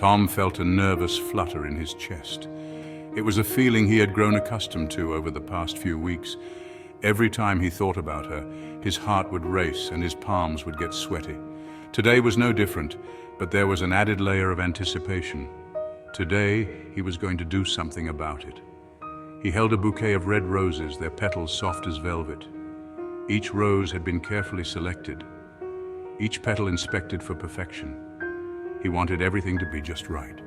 Tom felt a nervous flutter in his chest. It was a feeling he had grown accustomed to over the past few weeks. Every time he thought about her, his heart would race and his palms would get sweaty. Today was no different, but there was an added layer of anticipation. Today, he was going to do something about it. He held a bouquet of red roses, their petals soft as velvet. Each rose had been carefully selected, each petal inspected for perfection. He wanted everything to be just right.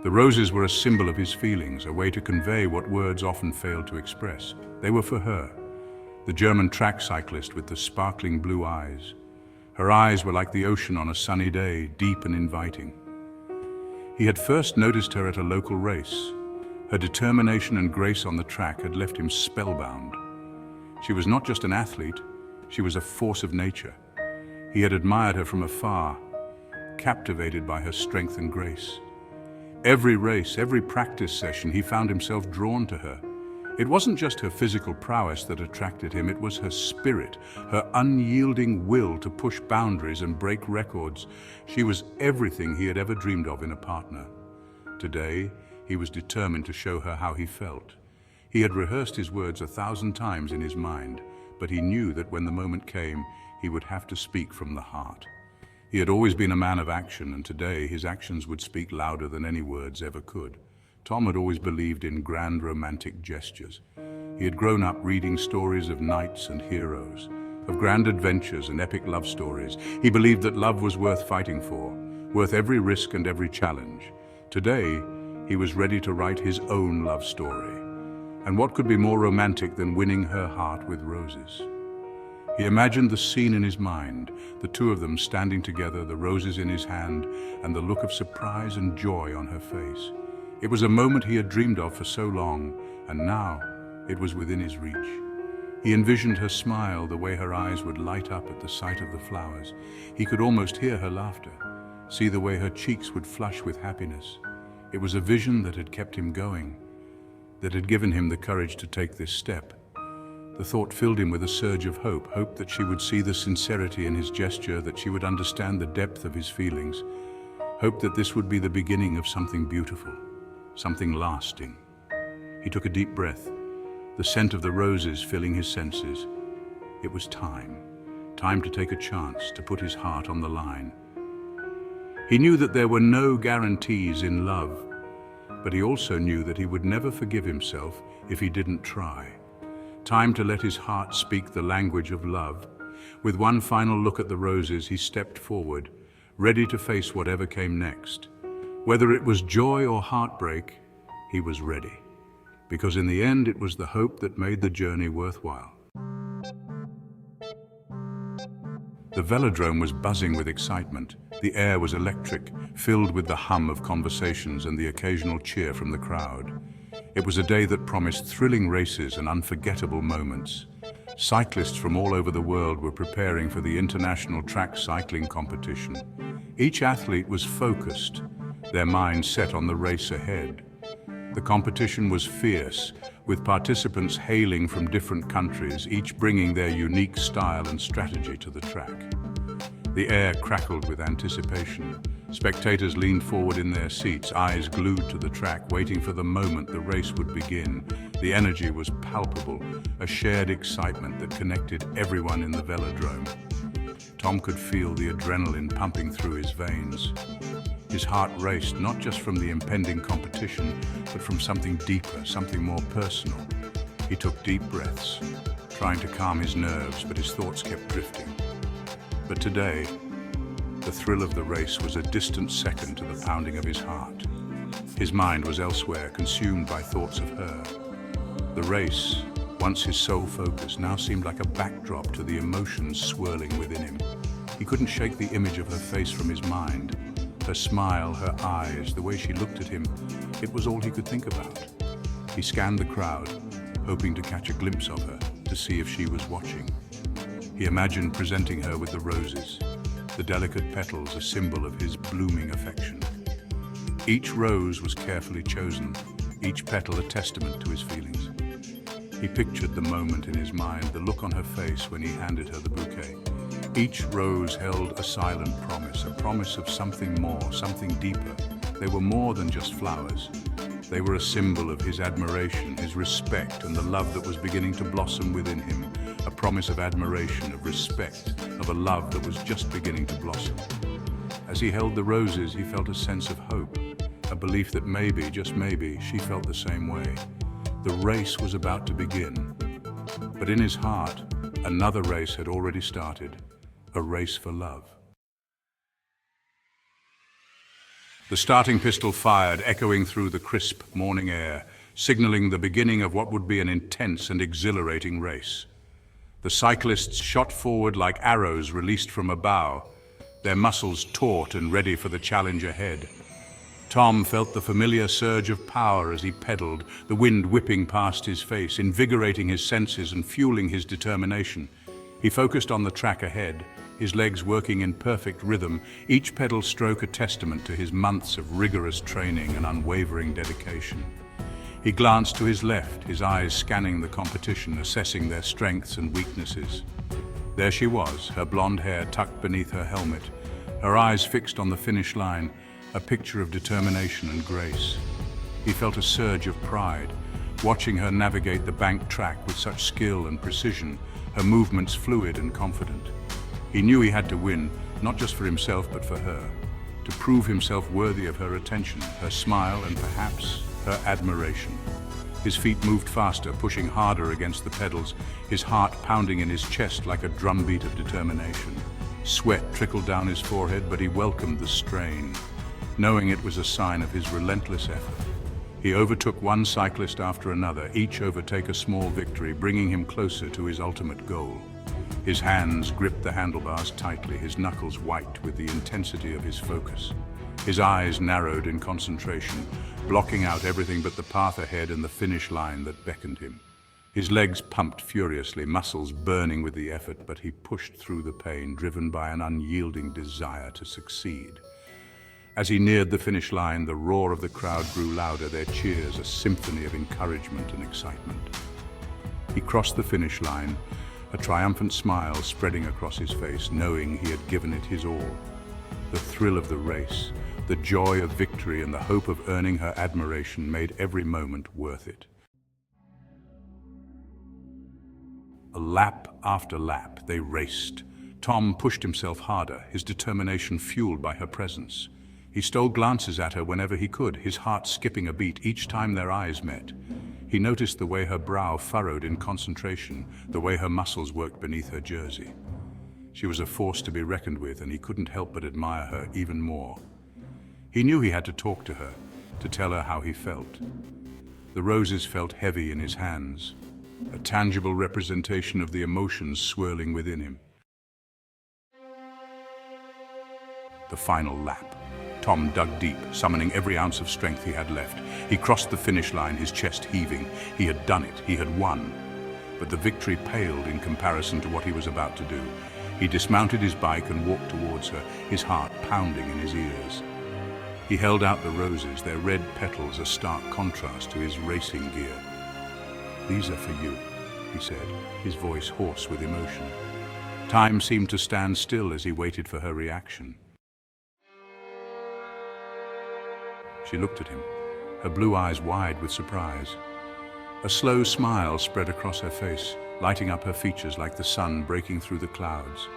The roses were a symbol of his feelings, a way to convey what words often failed to express. They were for her, the German track cyclist with the sparkling blue eyes. Her eyes were like the ocean on a sunny day, deep and inviting. He had first noticed her at a local race. Her determination and grace on the track had left him spellbound. She was not just an athlete, she was a force of nature. He had admired her from afar, captivated by her strength and grace. Every race, every practice session, he found himself drawn to her. It wasn't just her physical prowess that attracted him, it was her spirit, her unyielding will to push boundaries and break records. She was everything he had ever dreamed of in a partner. Today, he was determined to show her how he felt. He had rehearsed his words 1,000 times in his mind, but he knew that when the moment came, he would have to speak from the heart. He had always been a man of action, and today his actions would speak louder than any words ever could. Tom had always believed in grand romantic gestures. He had grown up reading stories of knights and heroes, of grand adventures and epic love stories. He believed that love was worth fighting for, worth every risk and every challenge. Today, he was ready to write his own love story. And what could be more romantic than winning her heart with roses? He imagined the scene in his mind, the two of them standing together, the roses in his hand, and the look of surprise and joy on her face. It was a moment he had dreamed of for so long, and now it was within his reach. He envisioned her smile, the way her eyes would light up at the sight of the flowers. He could almost hear her laughter, see the way her cheeks would flush with happiness. It was a vision that had kept him going, that had given him the courage to take this step. The thought filled him with a surge of hope, hope that she would see the sincerity in his gesture, that she would understand the depth of his feelings, hope that this would be the beginning of something beautiful, something lasting. He took a deep breath, the scent of the roses filling his senses. It was time to take a chance, to put his heart on the line. He knew that there were no guarantees in love, but he also knew that he would never forgive himself if he didn't try. Time to let his heart speak the language of love. With one final look at the roses, he stepped forward, ready to face whatever came next. Whether it was joy or heartbreak, he was ready. Because in the end, it was the hope that made the journey worthwhile. The velodrome was buzzing with excitement. The air was electric, filled with the hum of conversations and the occasional cheer from the crowd. It was a day that promised thrilling races and unforgettable moments. Cyclists from all over the world were preparing for the international track cycling competition. Each athlete was focused, their minds set on the race ahead. The competition was fierce, with participants hailing from different countries, each bringing their unique style and strategy to the track. The air crackled with anticipation. Spectators leaned forward in their seats, eyes glued to the track, waiting for the moment the race would begin. The energy was palpable, a shared excitement that connected everyone in the velodrome. Tom could feel the adrenaline pumping through his veins. His heart raced, not just from the impending competition, but from something deeper, something more personal. He took deep breaths, trying to calm his nerves, but his thoughts kept drifting. But today, the thrill of the race was a distant second to the pounding of his heart. His mind was elsewhere, consumed by thoughts of her. The race, once his sole focus, now seemed like a backdrop to the emotions swirling within him. He couldn't shake the image of her face from his mind. Her smile, her eyes, the way she looked at him, it was all he could think about. He scanned the crowd, hoping to catch a glimpse of her, to see if she was watching. He imagined presenting her with the roses, the delicate petals a symbol of his blooming affection. Each rose was carefully chosen, each petal a testament to his feelings. He pictured the moment in his mind, the look on her face when he handed her the bouquet. Each rose held a silent promise, a promise of something more, something deeper, they were more than just flowers. They were a symbol of his admiration, his respect, and the love that was beginning to blossom within him. A promise of admiration, of respect, of a love that was just beginning to blossom. As he held the roses, he felt a sense of hope, a belief that maybe, just maybe, she felt the same way. The race was about to begin. But in his heart, another race had already started, a race for love. The starting pistol fired, echoing through the crisp morning air, signaling the beginning of what would be an intense and exhilarating race. The cyclists shot forward like arrows released from a bow, their muscles taut and ready for the challenge ahead. Tom felt the familiar surge of power as he pedaled, the wind whipping past his face, invigorating his senses and fueling his determination. He focused on the track ahead, his legs working in perfect rhythm, each pedal stroke a testament to his months of rigorous training and unwavering dedication. He glanced to his left, his eyes scanning the competition, assessing their strengths and weaknesses. There she was, her blonde hair tucked beneath her helmet, her eyes fixed on the finish line, a picture of determination and grace. He felt a surge of pride, watching her navigate the banked track with such skill and precision, her movements fluid and confident. He knew he had to win, not just for himself but for her, to prove himself worthy of her attention, her smile, and perhaps her admiration. His feet moved faster, pushing harder against the pedals, his heart pounding in his chest like a drumbeat of determination. Sweat trickled down his forehead, but he welcomed the strain, knowing it was a sign of his relentless effort. He overtook one cyclist after another, each overtake a small victory, bringing him closer to his ultimate goal. His hands gripped the handlebars tightly, his knuckles white with the intensity of his focus. His eyes narrowed in concentration, blocking out everything but the path ahead and the finish line that beckoned him. His legs pumped furiously, muscles burning with the effort, but he pushed through the pain, driven by an unyielding desire to succeed. As he neared the finish line, the roar of the crowd grew louder, their cheers a symphony of encouragement and excitement. He crossed the finish line, a triumphant smile spreading across his face, knowing he had given it his all. The thrill of the race, the joy of victory, and the hope of earning her admiration made every moment worth it. Lap after lap, they raced. Tom pushed himself harder, his determination fueled by her presence. He stole glances at her whenever he could, his heart skipping a beat each time their eyes met. He noticed the way her brow furrowed in concentration, the way her muscles worked beneath her jersey. She was a force to be reckoned with, and he couldn't help but admire her even more. He knew he had to talk to her, to tell her how he felt. The roses felt heavy in his hands, a tangible representation of the emotions swirling within him. The final lap. Tom dug deep, summoning every ounce of strength he had left. He crossed the finish line, his chest heaving. He had done it, he had won. But the victory paled in comparison to what he was about to do. He dismounted his bike and walked towards her, his heart pounding in his ears. He held out the roses, their red petals a stark contrast to his racing gear. "These are for you," he said, his voice hoarse with emotion. Time seemed to stand still as he waited for her reaction. She looked at him, her blue eyes wide with surprise. A slow smile spread across her face, lighting up her features like the sun breaking through the clouds.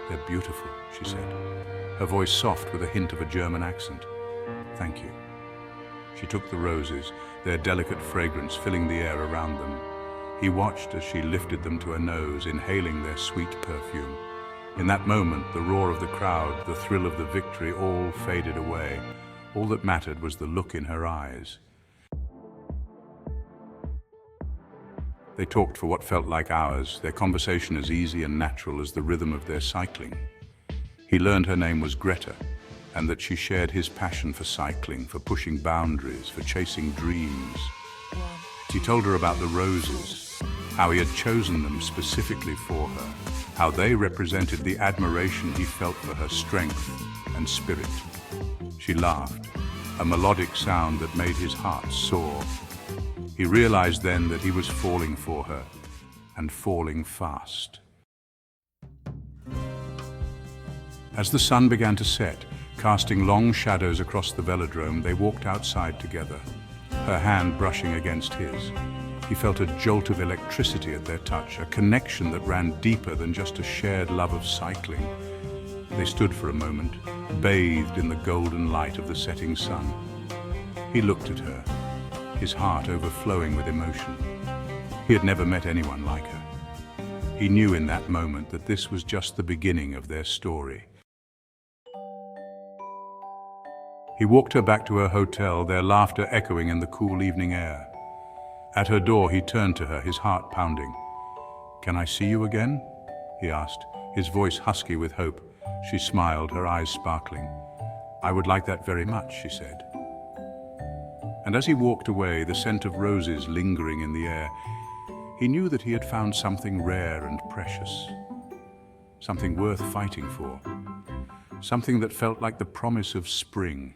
"They're beautiful," she said, her voice soft with a hint of a German accent. "Thank you." She took the roses, their delicate fragrance filling the air around them. He watched as she lifted them to her nose, inhaling their sweet perfume. In that moment, the roar of the crowd, the thrill of the victory, all faded away. All that mattered was the look in her eyes. They talked for what felt like hours, their conversation as easy and natural as the rhythm of their cycling. He learned her name was Greta, and that she shared his passion for cycling, for pushing boundaries, for chasing dreams. He told her about the roses, how he had chosen them specifically for her, how they represented the admiration he felt for her strength and spirit. She laughed, a melodic sound that made his heart soar. He realized then that he was falling for her, and falling fast. As the sun began to set, Casting long shadows across the velodrome, they walked outside together, her hand brushing against his. He felt a jolt of electricity at their touch, a connection that ran deeper than just a shared love of cycling. They stood for a moment, bathed in the golden light of the setting sun. He looked at her, his heart overflowing with emotion. He had never met anyone like her. He knew in that moment that this was just the beginning of their story. He walked her back to her hotel, their laughter echoing in the cool evening air. At her door, he turned to her, his heart pounding. "Can I see you again?" he asked, his voice husky with hope. She smiled, her eyes sparkling. "I would like that very much," she said. And as he walked away, the scent of roses lingering in the air, he knew that he had found something rare and precious, something worth fighting for, something that felt like the promise of spring.